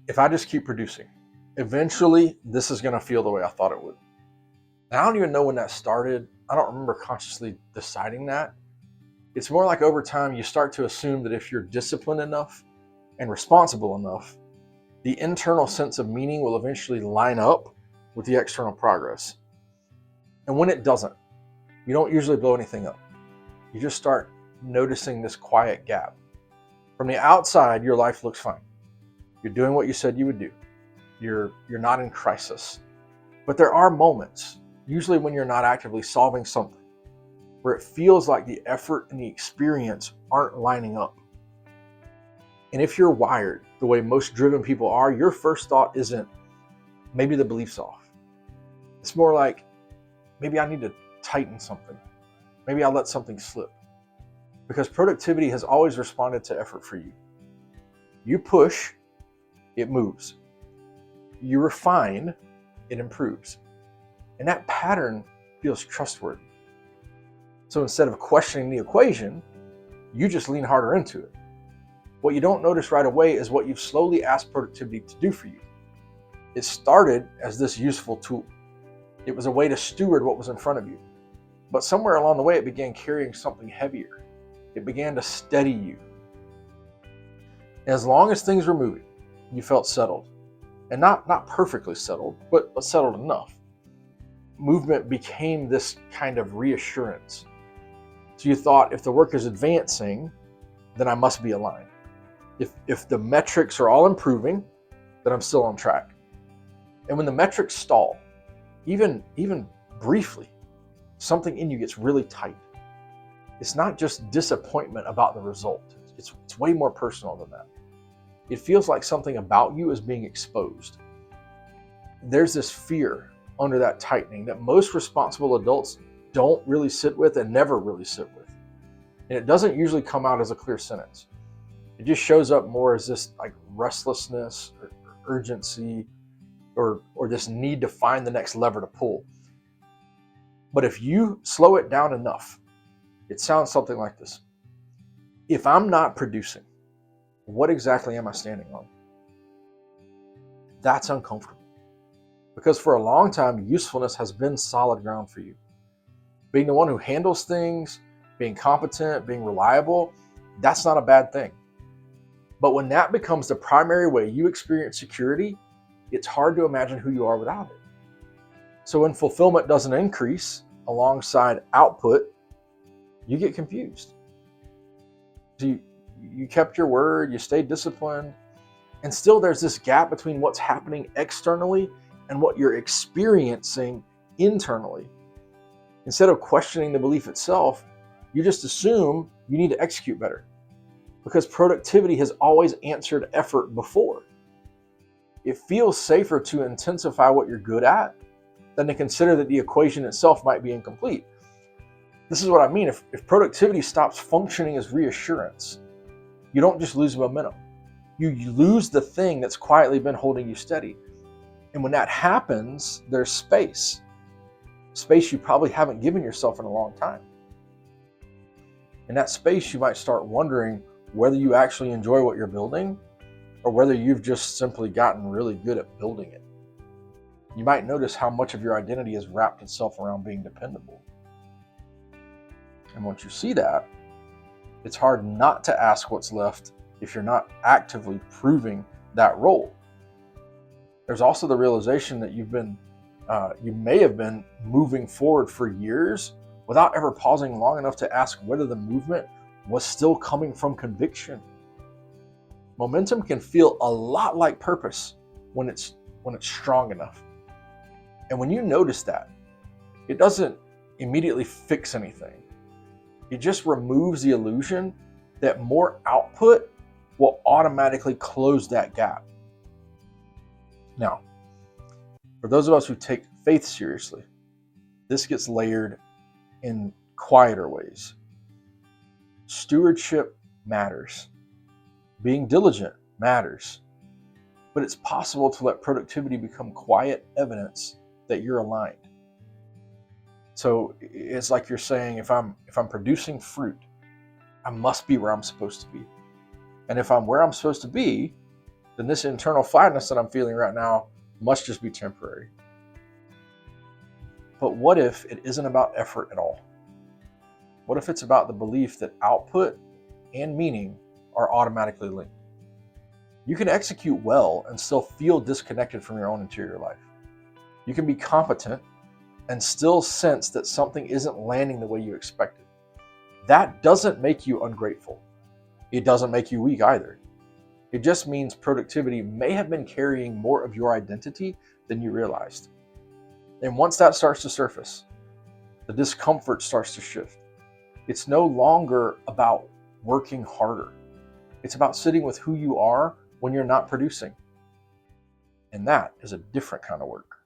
if I just keep producing, eventually this is going to feel the way I thought it would. And I don't even know when that started. I don't remember consciously deciding that. It's more like over time you start to assume that if you're disciplined enough and responsible enough, the internal sense of meaning will eventually line up with the external progress. And when it doesn't, you don't usually blow anything up. You just start noticing this quiet gap. From the outside, your life looks fine. You're doing what you said you would do. You're not in crisis. But there are moments, usually when you're not actively solving something, where it feels like the effort and the experience aren't lining up. And if you're wired the way most driven people are, your first thought isn't, maybe the belief's off. It's more like, maybe I need to tighten something. Maybe I'll let something slip. Because productivity has always responded to effort for you. You push, it moves. You refine, it improves. And that pattern feels trustworthy. So instead of questioning the equation, you just lean harder into it. What you don't notice right away is what you've slowly asked productivity to do for you. It started as this useful tool. It was a way to steward what was in front of you. But somewhere along the way, it began carrying something heavier. It began to steady you. As long as things were moving, you felt settled. And not perfectly settled, but settled enough. Movement became this kind of reassurance. So you thought, if the work is advancing, then I must be aligned. If the metrics are all improving, then I'm still on track. And when the metrics stall, even briefly, something in you gets really tight. It's not just disappointment about the result. It's way more personal than that. It feels like something about you is being exposed. There's this fear under that tightening that most responsible adults don't really sit with and never really sit with. And it doesn't usually come out as a clear sentence. It just shows up more as this like restlessness or urgency or this need to find the next lever to pull. But if you slow it down enough, it sounds something like this. If I'm not producing, what exactly am I standing on? That's uncomfortable. Because for a long time, usefulness has been solid ground for you. Being the one who handles things, being competent, being reliable, that's not a bad thing. But when that becomes the primary way you experience security, it's hard to imagine who you are without it. So when fulfillment doesn't increase alongside output, you get confused. So you kept your word, you stayed disciplined, and still there's this gap between what's happening externally and what you're experiencing internally. Instead of questioning the belief itself, you just assume you need to execute better because productivity has always answered effort before. It feels safer to intensify what you're good at than to consider that the equation itself might be incomplete. This is what I mean. If productivity stops functioning as reassurance, you don't just lose momentum. You lose the thing that's quietly been holding you steady. And when that happens, there's space you probably haven't given yourself in a long time. In that space, you might start wondering whether you actually enjoy what you're building or whether you've just simply gotten really good at building it. You might notice how much of your identity has wrapped itself around being dependable. And once you see that, it's hard not to ask what's left if you're not actively proving that role. There's also the realization that you may have been moving forward for years without ever pausing long enough to ask whether the movement was still coming from conviction. Momentum can feel a lot like purpose when it's strong enough. And when you notice that, it doesn't immediately fix anything. It just removes the illusion that more output will automatically close that gap. Now, for those of us who take faith seriously, this gets layered in quieter ways. Stewardship matters. Being diligent matters. But it's possible to let productivity become quiet evidence that you're aligned. So it's like you're saying, if I'm producing fruit, I must be where I'm supposed to be. And if I'm where I'm supposed to be, then this internal flatness that I'm feeling right now must just be temporary. But what if it isn't about effort at all? What if it's about the belief that output and meaning are automatically linked? You can execute well and still feel disconnected from your own interior life. You can be competent and still sense that something isn't landing the way you expected. That doesn't make you ungrateful. It doesn't make you weak either. It just means productivity may have been carrying more of your identity than you realized. And once that starts to surface, the discomfort starts to shift. It's no longer about working harder. It's about sitting with who you are when you're not producing. And that is a different kind of work.